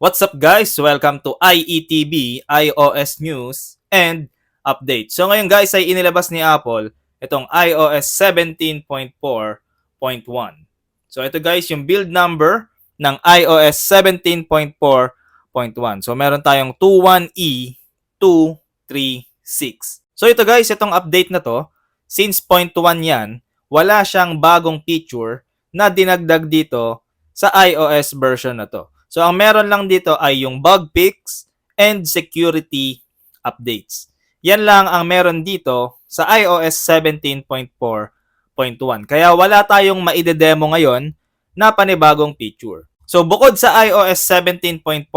What's up guys? Welcome to IETB, iOS News and Update. So ngayon guys ay inilabas ni Apple itong iOS 17.4.1. So ito guys yung build number ng iOS 17.4.1. So meron tayong 21E236. So ito guys, itong update na to, since 0.1 yan, wala siyang bagong feature na dinagdag dito sa iOS version na to. So, ang meron lang dito ay yung bug fix and security updates. Yan lang ang meron dito sa iOS 17.4.1. Kaya wala tayong maide-demo ngayon na panibagong feature. So, bukod sa iOS 17.4.1,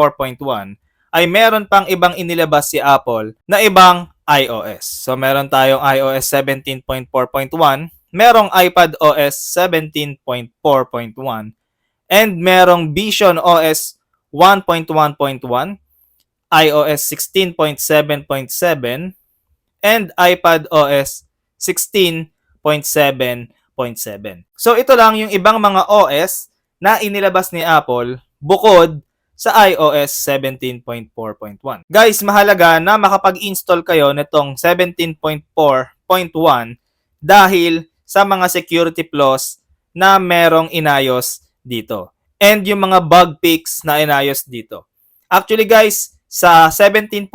ay meron pang ibang inilabas si Apple na ibang iOS. So, meron tayong iOS 17.4.1, merong iPadOS 17.4.1, and merong Vision OS 1.1.1, iOS 16.7.7, and iPad OS 16.7.7. So ito lang yung ibang mga OS na inilabas ni Apple bukod sa iOS 17.4.1. Guys, mahalaga na makapag-install kayo nitong 17.4.1 dahil sa mga security flaws na merong inayos dito. And yung mga bug fix na inayos dito. Actually guys, sa 17.4,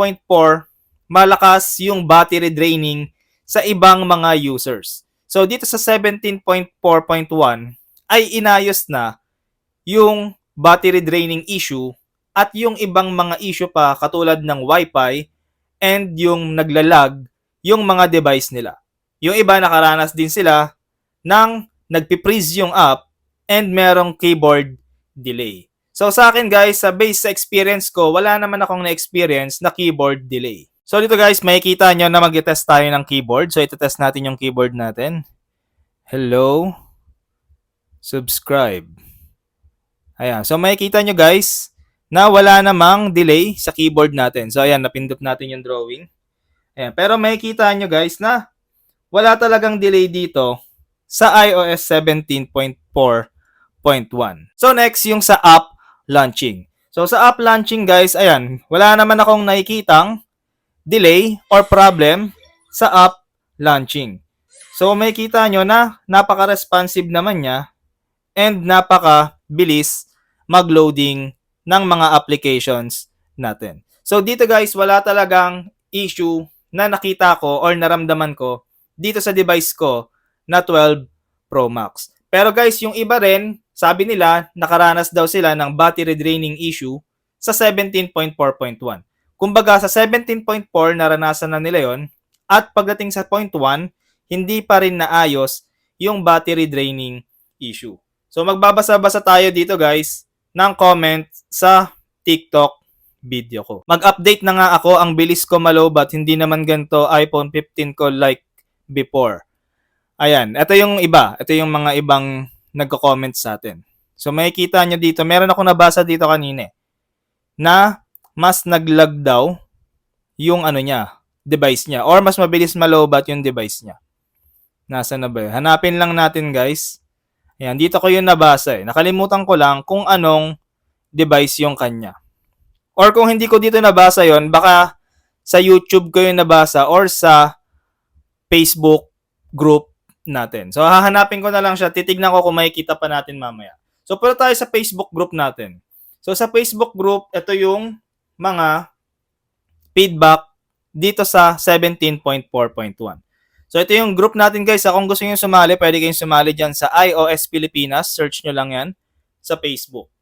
malakas yung battery draining sa ibang mga users. So dito sa 17.4.1 ay inayos na yung battery draining issue at yung ibang mga issue pa katulad ng Wi-Fi and yung naglalag yung mga device nila. Yung iba nakaranas din sila ng nagpi-freeze yung app and merong keyboard delay. So sa akin guys, sa base sa experience ko, wala naman akong na-experience na keyboard delay. So dito guys, makikita nyo na mag-test tayo ng keyboard. So ito-test natin yung keyboard natin. Hello. Subscribe. Ayan. So makikita nyo guys na wala namang delay sa keyboard natin. So ayan, napindot natin yung drawing. Ayan. Pero makikita nyo guys na wala talagang delay dito sa iOS 17.4.1. So next, yung sa app launching. So sa app launching guys, ayan, wala naman akong nakikitang delay or problem sa app launching. So makikita nyo na napaka-responsive naman niya and napaka-bilis mag-loading ng mga applications natin. So dito guys, wala talagang issue na nakita ko or naramdaman ko dito sa device ko na 12 Pro Max. Pero guys, yung iba rin, sabi nila, nakaranas daw sila ng battery draining issue sa 17.4.1. Kumbaga, sa 17.4, naranasan na nila yon at pagdating sa 0.1, hindi pa rin naayos yung battery draining issue. So, magbabasa-basa tayo dito guys ng comment sa TikTok video ko. Mag-update na nga ako, ang bilis ko malobat, hindi naman ganito iPhone 15 ko like before. Ayan, ito yung iba. Ito yung mga ibang nagko-comment sa atin. So makikita nyo dito, meron ako nabasa dito kanina na mas naglag daw yung ano niya, device niya. Or mas mabilis malobat yung device niya. Nasaan na ba yun? Hanapin lang natin guys. Ayan, dito ko yung nabasa eh. Nakalimutan ko lang kung anong device yung kanya. Or kung hindi ko dito nabasa yon, baka sa YouTube ko yung nabasa or sa Facebook group natin. So, hahanapin ko na lang siya. Titignan ko kung makikita pa natin mamaya. So, punta tayo sa Facebook group natin. So, sa Facebook group, ito yung mga feedback dito sa 17.4.1. So, ito yung group natin guys. Kung gusto nyo sumali, pwede kayong sumali dyan sa iOS Pilipinas. Search nyo lang yan sa Facebook.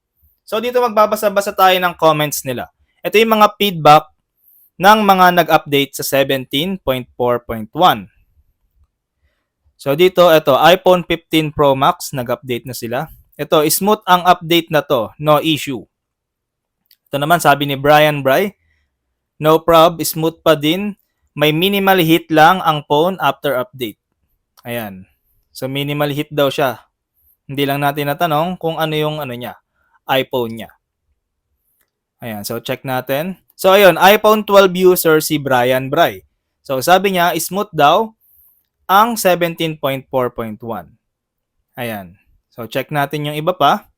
So, dito magbabasa-basa tayo ng comments nila. Ito yung mga feedback ng mga nag-update sa 17.4.1. So dito, ito, iPhone 15 Pro Max, nag-update na sila. Ito, smooth ang update na to, no issue. Ito naman, sabi ni Brian Bry, no prob, smooth pa din. May minimal hit lang ang phone after update. Ayan. So minimal hit daw siya. Hindi lang natin natanong kung ano yung ano niya, iPhone niya. Ayan, so check natin. So ayun, iPhone 12 user si Brian Bry. So sabi niya, smooth daw ang 17.4.1. Ayan. So, check natin yung iba pa.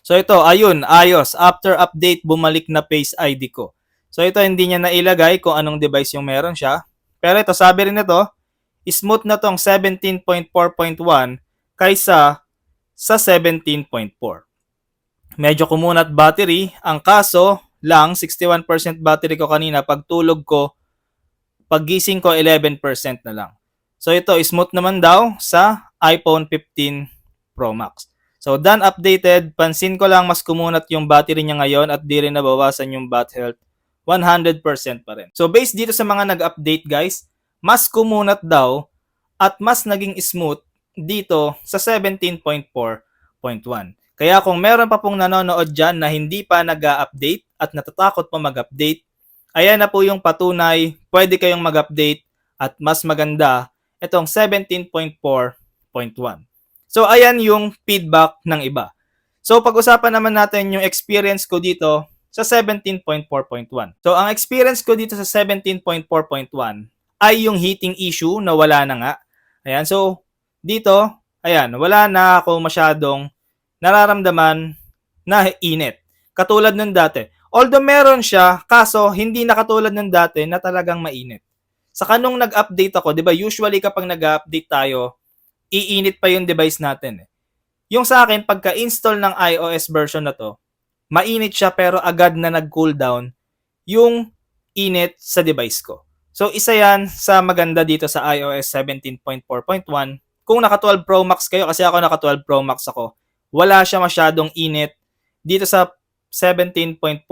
So ito, ayun, ayos. After update, bumalik na Face ID ko. So ito, hindi niya nailagay kung anong device yung meron siya. Pero ito, sabi rin ito, smooth na tong 17.4.1 kaysa sa 17.4. Medyo kumunat battery. Ang kaso lang, 61% battery ko kanina. Pagtulog ko, paggising ko, 11% na lang. So ito, smooth naman daw sa iPhone 15 Pro Max. So done updated, pansin ko lang mas kumunat yung battery niya ngayon at di rin nabawasan yung bat health. 100% pa rin. So based dito sa mga nag-update guys, mas kumunat daw at mas naging smooth dito sa 17.4.1. Kaya kung meron pa pong nanonood dyan na hindi pa nag-update at natatakot pa mag-update, ayan na po yung patunay, pwede kayong mag-update at mas maganda itong 17.4.1. So ayan yung feedback ng iba. So pag-usapan naman natin yung experience ko dito sa 17.4.1. So ang experience ko dito sa 17.4.1 ay yung heating issue na wala na nga. Ayan, so dito, ayan, wala na ako masyadong nararamdaman na init. Katulad nung dati. Although meron siya, kaso hindi na katulad nung dati na talagang mainit. Saka nung nag-update ako, di ba usually kapag nag-update tayo, iinit pa yung device natin. Yung sa akin, pagka-install ng iOS version na to, mainit siya pero agad na nag-cool down yung init sa device ko. So isa yan sa maganda dito sa iOS 17.4.1. Kung naka 12 Pro Max kayo, kasi ako naka 12 Pro Max ako, wala siya masyadong init dito sa 17.4.1.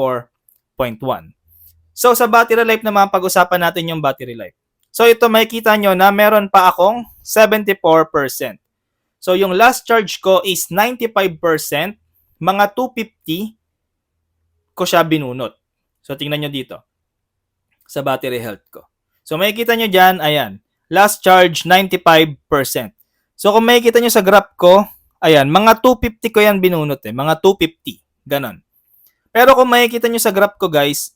So sa battery life naman, pag-usapan natin yung battery life. So ito makikita nyo na meron pa akong 74%. So yung last charge ko is 95%, mga 250 ko siya binunot. So tingnan nyo dito sa battery health ko. So makikita nyo dyan, ayan, last charge 95%. So kung makikita nyo sa graph ko, ayan, mga 250 ko yan binunot mga 250, ganon. Pero kung makikita nyo sa graph ko guys,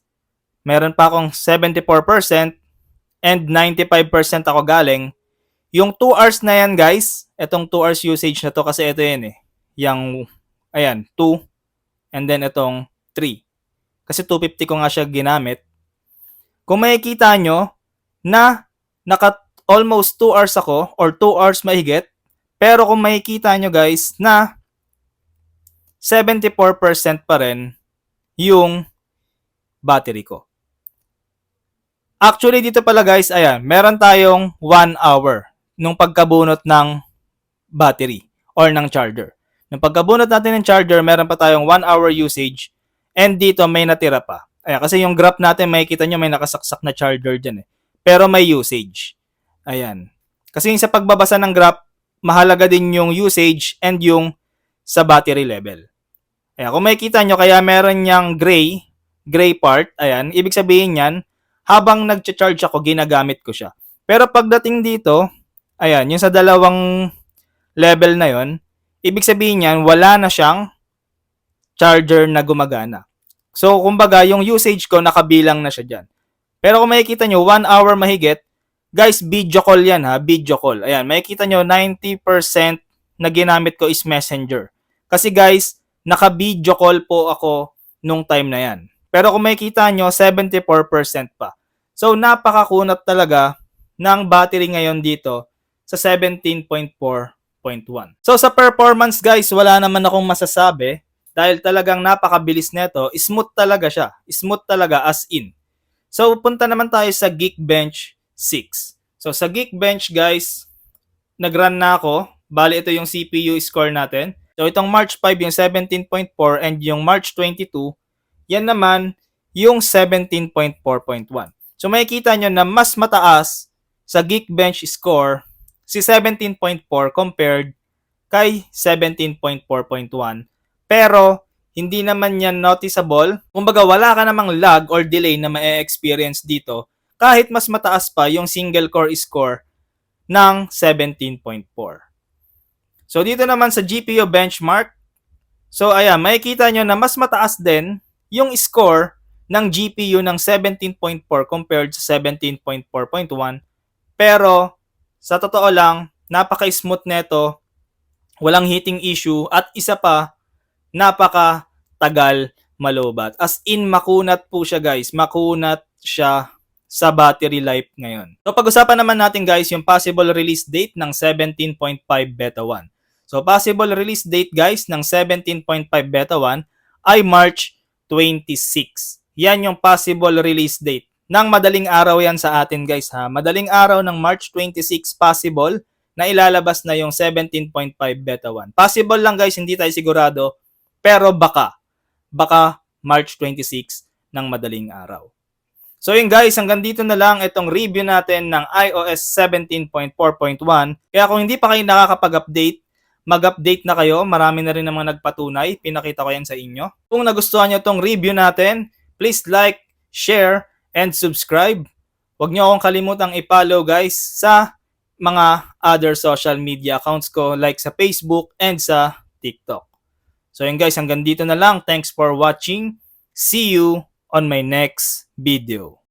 meron pa akong 74% and 95% ako galing. Yung 2 hours na yan guys, itong 2 hours usage na to kasi ito yan yung, ayan, 2 and then itong 3. Kasi 250 ko nga siya ginamit. Kung makikita nyo na naka almost 2 hours ako or 2 hours mahigit, pero kung makikita nyo guys na 74% pa rin yung battery ko. Actually dito pala guys, ayan, meron tayong 1 hour nung pagkabunot ng battery or ng charger. Nung pagkabunot natin ng charger, meron pa tayong 1 hour usage and dito may natira pa. Ayan, kasi yung graph natin, makikita nyo may nakasaksak na charger dyan Pero may usage. Ayan. Kasi yung sa pagbabasa ng graph, mahalaga din yung usage and yung sa battery level. Ayan, kung makikita nyo, kaya meron niyang gray part, ayan, ibig sabihin yan, habang nag-charge ako, ginagamit ko siya. Pero pagdating dito, ayan, yung sa dalawang level na yon, ibig sabihin yan, wala na siyang charger na gumagana. So, kumbaga, yung usage ko, nakabilang na siya dyan. Pero kung makikita nyo, 1 hour mahigit, guys, video call yan video call. Ayan, makikita nyo, 90% na ginamit ko is Messenger. Kasi guys, naka-video call po ako nung time na yan. Pero kung makikita nyo, 74% pa. So, napakakunat talaga ng battery ngayon dito sa 17.4.1. So, sa performance guys, wala naman akong masasabi dahil talagang napakabilis nito. Smooth talaga siya. Smooth talaga as in. So, punta naman tayo sa Geekbench 6. So, sa Geekbench guys, nag-run na ako. Bali, ito yung CPU score natin. So, itong March 5 yung 17.4 and yung March 22, yan naman yung 17.4.1. So, makikita nyo na mas mataas sa Geekbench score si 17.4 compared kay 17.4.1. Pero, hindi naman yan noticeable. Kumbaga, wala ka namang lag or delay na ma-experience dito kahit mas mataas pa yung single core score ng 17.4. So, dito naman sa GPU benchmark, so ayan, makikita nyo na mas mataas din yung score ng GPU ng 17.4 compared sa 17.4.1. Pero, sa totoo lang, napaka-smooth neto, walang heating issue, at isa pa, napaka-tagal malobat. As in, makunat po siya guys. Makunat siya sa battery life ngayon. So pag-usapan naman natin guys yung possible release date ng 17.5 Beta 1. So possible release date guys ng 17.5 Beta 1 ay March 26. Yan yung possible release date. Nang madaling araw yan sa atin guys ha. Madaling araw ng March 26 possible na ilalabas na yung 17.5 Beta 1. Possible lang guys, hindi tayo sigurado. Pero baka March 26 ng madaling araw. So yun guys, hanggang dito na lang itong review natin ng iOS 17.4.1. Kaya kung hindi pa kayo nakakapag-update, mag-update na kayo. Marami na rin naman nagpatunay. Pinakita ko yan sa inyo. Kung nagustuhan nyo itong review natin, please like, share, and subscribe. Huwag nyo akong kalimutang i-follow guys sa mga other social media accounts ko like sa Facebook and sa TikTok. So yun guys, hanggang dito na lang. Thanks for watching. See you on my next video.